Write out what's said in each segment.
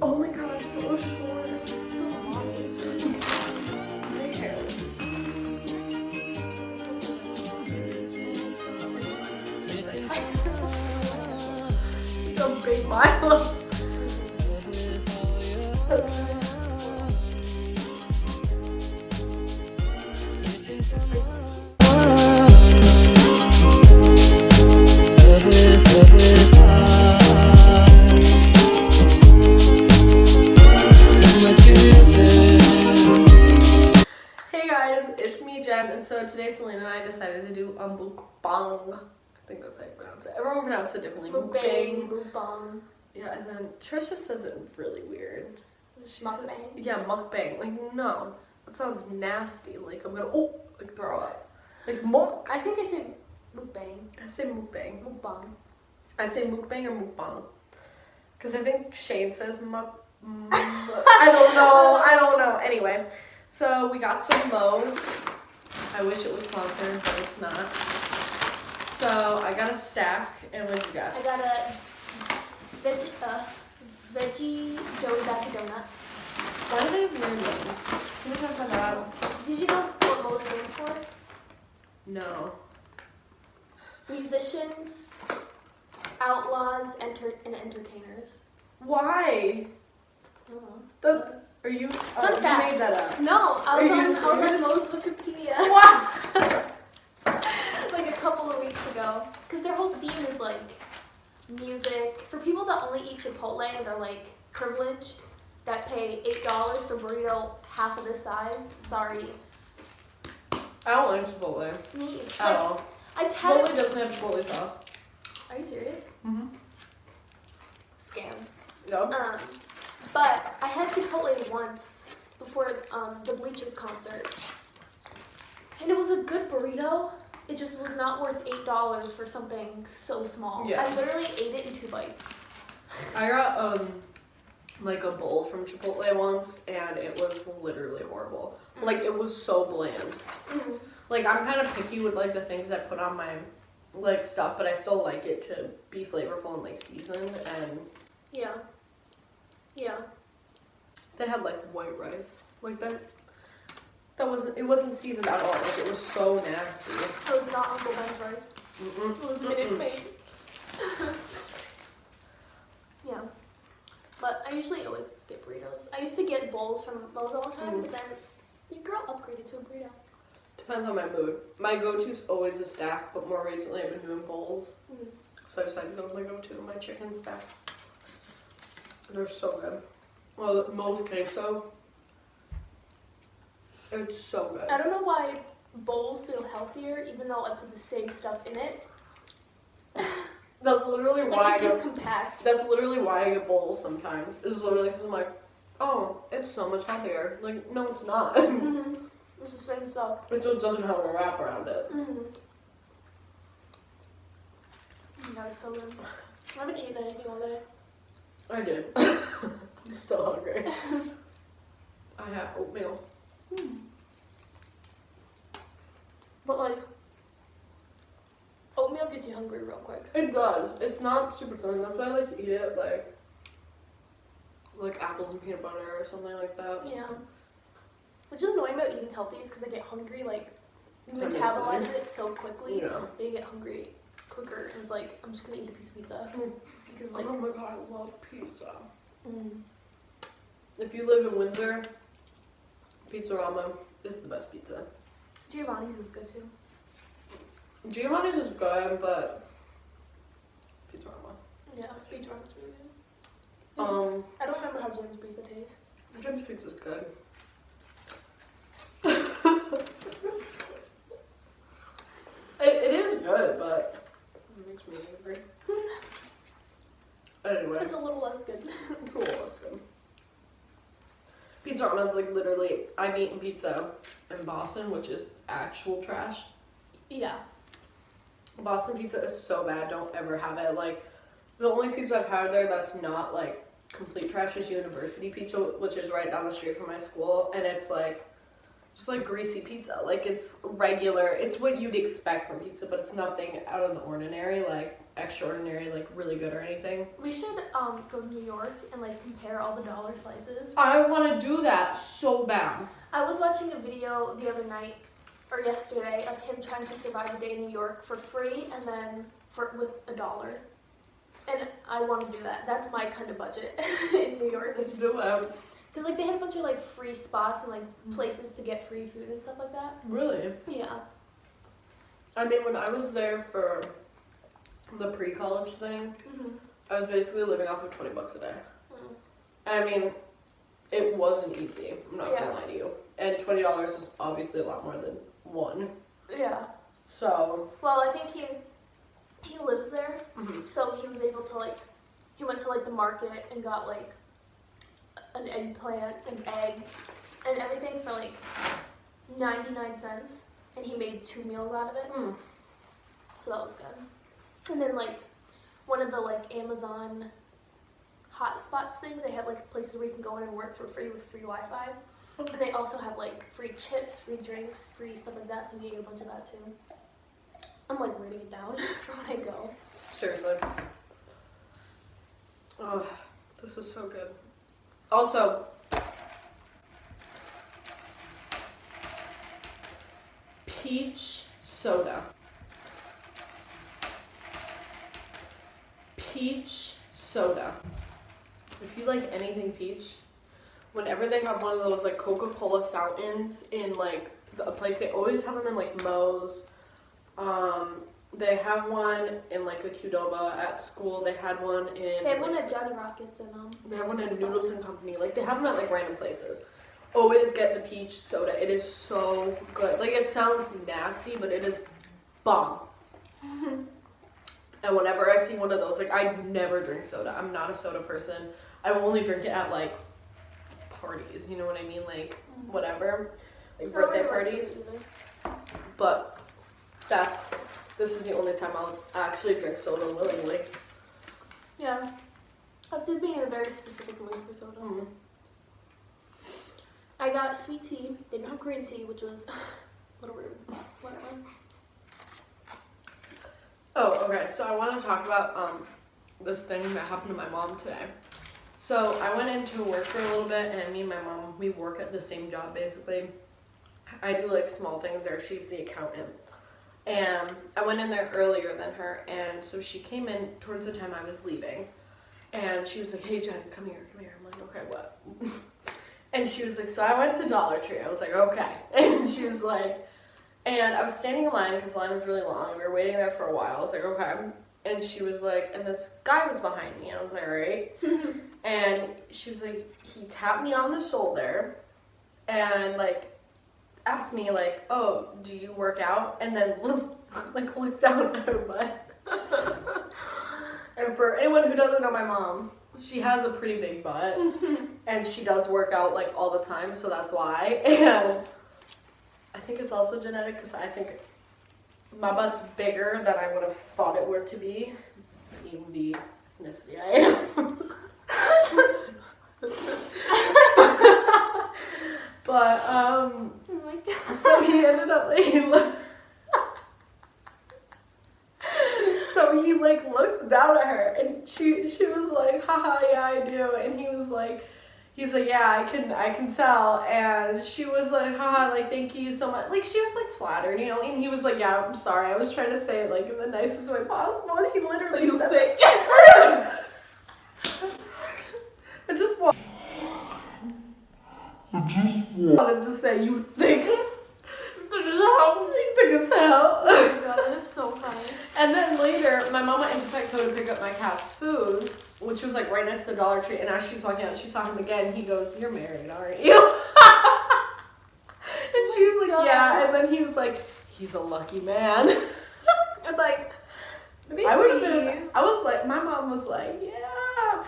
Oh my god, I'm so short. So long. My hair looks... So big Milo. Hey guys, it's me, Jen, and so today Selena and I decided to do a mukbang. I think that's how you pronounce it. Everyone pronounces it differently. Mukbang. Yeah, and then Trisha says it really weird. She Mukbang? Said, yeah, mukbang. Like, no. That sounds nasty. Like, I'm gonna, like, throw up. Like, muk. I think I say mukbang. I say mukbang. Mukbang. I say mukbang or mukbang. Because I think Shane says I don't know. Anyway, so we got some MOES. I wish it was sponsored, but it's not. So I got a stack, and what you got? I got a veggie Joey Baka donut. Why do they have weird names? Can we talk about that? Did you know what MOES stands for? No. Musicians, outlaws, and entertainers. Why? I don't know. Are you? Fun You fact. made that up. No, I was on MOES Wikipedia. What? Like a couple of weeks ago. Because their whole theme is like music. For people that only eat chipotle and they're like privileged, that pay $8 for burrito half of the size, sorry. I don't like Chipotle. Me, At like, all. I Chipotle doesn't have Chipotle sauce. Are you serious? Mm-hmm. Scam. No. But I had Chipotle once before the Bleachers concert. And it was a good burrito. It just was not worth $8 for something so small. Yeah. I literally ate it in 2 bites. I got like a bowl from Chipotle once, and it was literally horrible. Like, it was so bland. Mm-hmm. Like, I'm kind of picky with like the things I put on my like stuff, but I still like it to be flavorful and like seasoned. And Yeah. Yeah. they had like white rice, like that. It wasn't seasoned at all. Like, it was so nasty. It was not Uncle Ben's rice. It was Minute Maid. Yeah. But I usually always skip burritos. I used to get bowls from MOES all the time, but then your girl upgraded to a burrito. Depends on my mood. My go-to's always a stack, but more recently I've been doing bowls. So I decided to go with my go-to, my chicken stack. They're so good. Well, the MOES queso. It's so good. I don't know why bowls feel healthier, even though I put the same stuff in it. That's literally Like, why it's just compact. That's literally why I get bowls sometimes. It's literally because I'm like, oh, it's so much healthier. Like, no, it's not. Mm-hmm. It's the same stuff. It just doesn't have a wrap around it. Mm-hmm. That's so good. I haven't eaten anything all day. I did. I'm still hungry. I had oatmeal. But like, oatmeal gets you hungry real quick. It does. It's not super filling. That's why I like to eat it like apples and peanut butter or something like that. Yeah. Which is annoying about eating healthy is because I get hungry, like, you 10 minutes metabolize later. it so quickly Yeah. that you get hungry quicker. And it's like, I'm just gonna eat a piece of pizza. Because like, Oh my god, I love pizza. mm. If you live in Windsor, Pizzarama is the best pizza. Giovanni's is good too. Giovanni's is good, but Pizzarama. Yeah, pizza is really good. I don't remember how Jim's pizza tastes. Jim's pizza's good. It is good, but it makes me angry. Anyway, It's a little less good. it's a little less good. Pizzarama is like literally, I've eaten pizza in Boston, which is actual trash. Yeah. Boston pizza is so bad, don't ever have it. Like, the only pizza I've had there that's not like complete trash is University Pizza, which is right down the street from my school, and it's like just like greasy pizza. Like, it's regular, it's what you'd expect from pizza, but it's nothing out of the ordinary. Like, extraordinary, like really good or anything. We should go to New York and like compare all the dollar slices. I want to do that so bad. I was watching a video the other night or yesterday of him trying to survive a day in New York for free and then with $1. And I want to do that. That's my kind of budget in New York. Let's do it. Because like they had a bunch of like free spots and like places to get free food and stuff like that. Really? Yeah. I mean, when I was there for the pre-college thing, I was basically living off of $20 a day. I mean, it wasn't easy. I'm not gonna lie to you. And $20 is obviously a lot more than $1. Yeah. So. Well, I think he lives there, so he was able to like, he went to like the market and got like an eggplant, an egg, and everything for like 99 cents, and he made 2 meals out of it. So that was good. And then like one of the like Amazon hotspots things, they have like places where you can go in and work for free with free Wi-Fi. And they also have like free chips, free drinks, free stuff like that, so you get a bunch of that too. I'm like writing it down for when I go. Seriously. Oh, this is so good. Also, peach soda. Peach soda. If you like anything peach, whenever they have one of those like Coca-Cola fountains in like a place, they always have them in like MOES. They have one in like a Qdoba at school. They had one in. They have one at Johnny Rockets and They have one in Noodles and Company. Like they have them at like random places. Always get the peach soda. It is so good. Like it sounds nasty, but it is bomb. And whenever I see one of those, like I never drink soda. I'm not a soda person. I will only drink it at like parties. You know what I mean? Like whatever, like birthday parties. But this is the only time I'll actually drink soda willingly. Yeah, I did be in a very specific mood for soda. I got sweet tea. They didn't have green tea, which was a little rude. Whatever. Oh, okay. So I want to talk about this thing that happened to my mom today. So I went into work for a little bit, and me and my mom, we work at the same job basically. I do like small things there. She's the accountant. And I went in there earlier than her, and so she came in towards the time I was leaving. And she was like, "Hey Jen, come here. I'm like, "Okay, what?" And she was like, "So I went to Dollar Tree." I was like, "Okay." And she was like, and I was standing in line because the line was really long. We were waiting there for a while. I was like, "Okay." And she was like, and this guy was behind me. And I was like, "All right." And she was like, he tapped me on the shoulder and like asked me like, "Oh, do you work out?" And then like looked down at her butt. And for anyone who doesn't know my mom, she has a pretty big butt. And she does work out like all the time, so that's why. And I think it's also genetic because I think my butt's bigger than I would have thought it were to be, being the ethnicity I am. But Oh my god. so he ended up like so he like looked down at her, and she was like, "Haha, yeah, I do." And he's like, "Yeah, I can tell." And she was like, "Haha, like thank you so much." Like she was like flattered, you know. And he was like, "Yeah, I'm sorry. I was trying to say it like in the nicest way possible." And he literally said it. I just wanted to say, "You think it's hell." Oh my god, that is so funny. And then later, my mom went into Petco to pick up my cat's food, which was like right next to Dollar Tree. And as she was walking out, she saw him again. He goes, "You're married, aren't you?" And she was like, "Yeah." And then he was like, "He's a lucky man." I'm like, I would have been. I was like, my mom was like, "Yeah."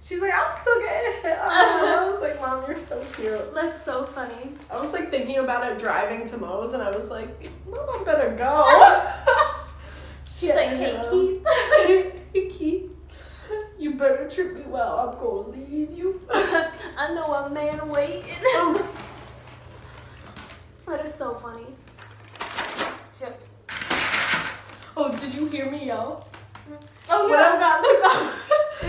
She's like, "I'm still getting hit." I was like, "Mom, you're so cute." that's so funny. I was like thinking about it driving to MOES, and I was like, "Mom, I better go." She's like, "Hey, Keith." "Hey, Keith, you better treat me well. I'm gonna leave you." I know a man waiting. That is so funny. Chips. Oh, did you hear me yell? Oh When I yeah. got in the car,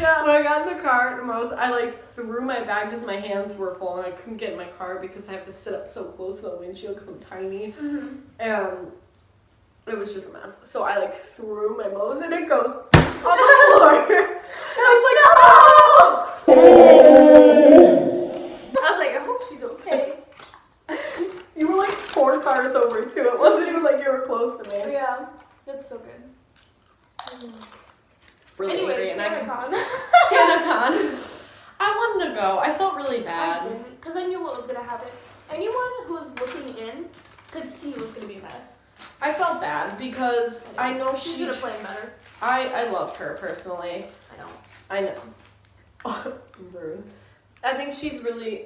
Yeah. when I got in the car, I like threw my bag because my hands were full and I couldn't get in my car because I have to sit up so close to the windshield because I'm tiny. And it was just a mess. So I like threw my MOES and it goes on the floor. And I was like, oh! I was like, I hope she's okay. You were like 4 cars over too. It wasn't even like you were close to me. Yeah, that's so good. Really Anyway, angry, and TANACON. TANACON. I wanted to go. I felt really I bad. didn't, because I knew what was gonna happen. Anyone who was looking in could see it was gonna be a mess. I felt bad because I know She she. should have played better. I loved her personally. I know. I know. Rude. I think she's really.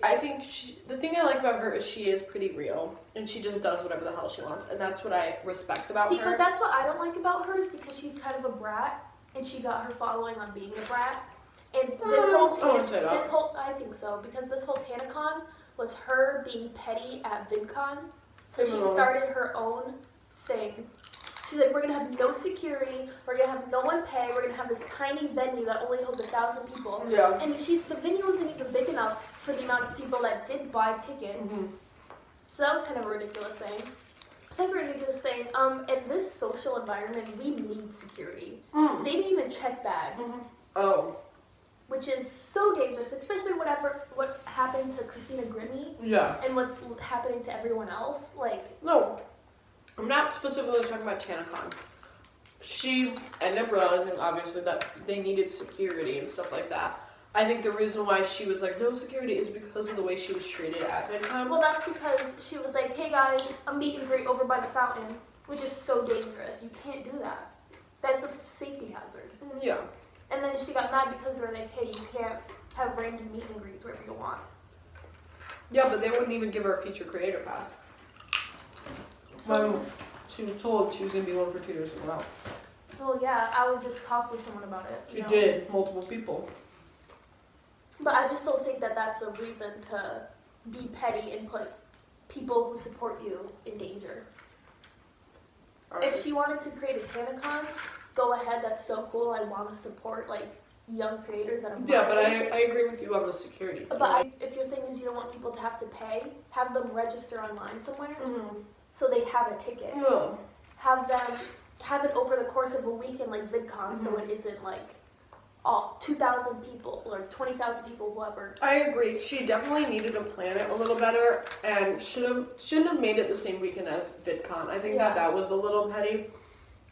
The thing I like about her is she is pretty real, and she just does whatever the hell she wants, and that's what I respect about See, her. but that's what I don't like about her is because she's kind of a brat, and she got her following on being a brat. And this I think so, because this whole TANACON was her being petty at VidCon. So she started her own thing. She's like, we're gonna have no security, we're gonna have no one pay, we're gonna have this tiny venue that only holds 1,000 people. Yeah. And the venue wasn't even big enough for the amount of people that did buy tickets. So that was kind of a ridiculous thing. Second ridiculous thing, in this social environment, we need security. They didn't even check bags. Oh. Which is so dangerous, especially what happened to Christina Grimmie. Yeah. And what's happening to everyone else. Like, No. I'm not specifically talking about TANACON. She ended up realizing, obviously, that they needed security and stuff like that. I think the reason why she was like, no security is because of the way she was treated at VidCon. well, that's because she was like, hey guys, I'm meet and greet over by the fountain, which is so dangerous. You can't do that. That's a safety hazard. Yeah. And then she got mad because they're like, hey, you can't have random meet and greets wherever you want. Yeah, but they wouldn't even give her a feature creator path. So She was told she was going to be one for 2 years as well. well, yeah, I would just talk with someone about it. She did, multiple people. But I just don't think that that's a reason to be petty and put people who support you in danger. Right. If she wanted to create a TANACON, go ahead, that's so cool. I want to support like young creators that are my Yeah, but age. I agree with you on the security. But if your thing is you don't want people to have to pay, have them register online somewhere so they have a ticket. Yeah. Have it over the course of a weekend like VidCon, so it isn't like all 2,000 people or 20,000 people, whoever. I agree. She definitely needed to plan it a little better and shouldn't have made it the same weekend as VidCon. I think that was a little petty.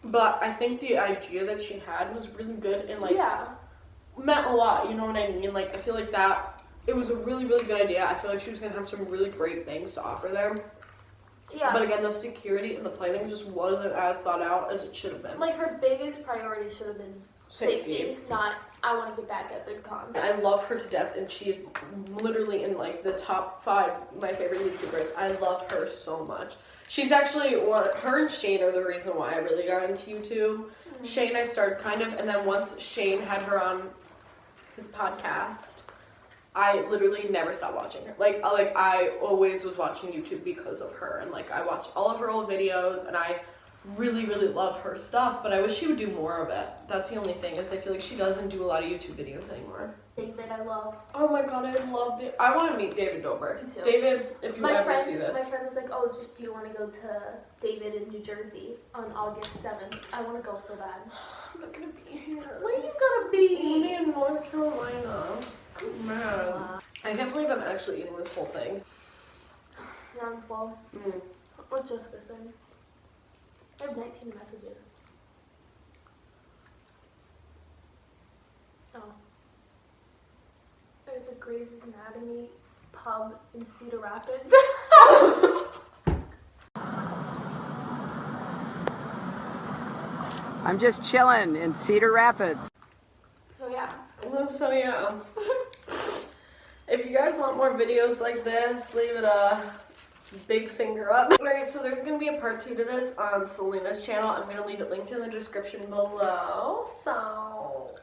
But I think the idea that she had was really good and like meant a lot, you know what I mean? Like I feel like that it was a really, really good idea. I feel like she was gonna have some really great things to offer there. Yeah. But again, the security and the planning just wasn't as thought out as it should have been. Like her biggest priority should have been safety, not I want to get back at VidCon. I love her to death, and she's literally in like the top 5 of my favorite YouTubers. I love her so much. She's actually her and Shane are the reason why I really got into YouTube. Shane I started kind of, and then once Shane had her on his podcast, I literally never stopped watching her. Like I always was watching YouTube because of her, and like I watched all of her old videos, and I really, really love her stuff, but I wish she would do more of it. That's the only thing, is I feel like she doesn't do a lot of YouTube videos anymore. David, I love. Oh my god, I loved it. I want to meet David Dobrik. David, if you ever see this. My friend was like, oh, do you want to go to David in New Jersey on August 7th? I want to go so bad. I'm not gonna be here. Where are you gonna be? I'll be in North Carolina. Man. I can't believe I'm actually eating this whole thing. Yeah, I'm full. What's Jessica saying? I have 19 messages. Oh. There's a Grey's Anatomy pub in Cedar Rapids. I'm just chilling in Cedar Rapids. So yeah. So yeah. If you guys want more videos like this, leave it a big finger up. Alright, so there's going to be a part 2 to this on Selena's channel. I'm going to leave it linked in the description below. So...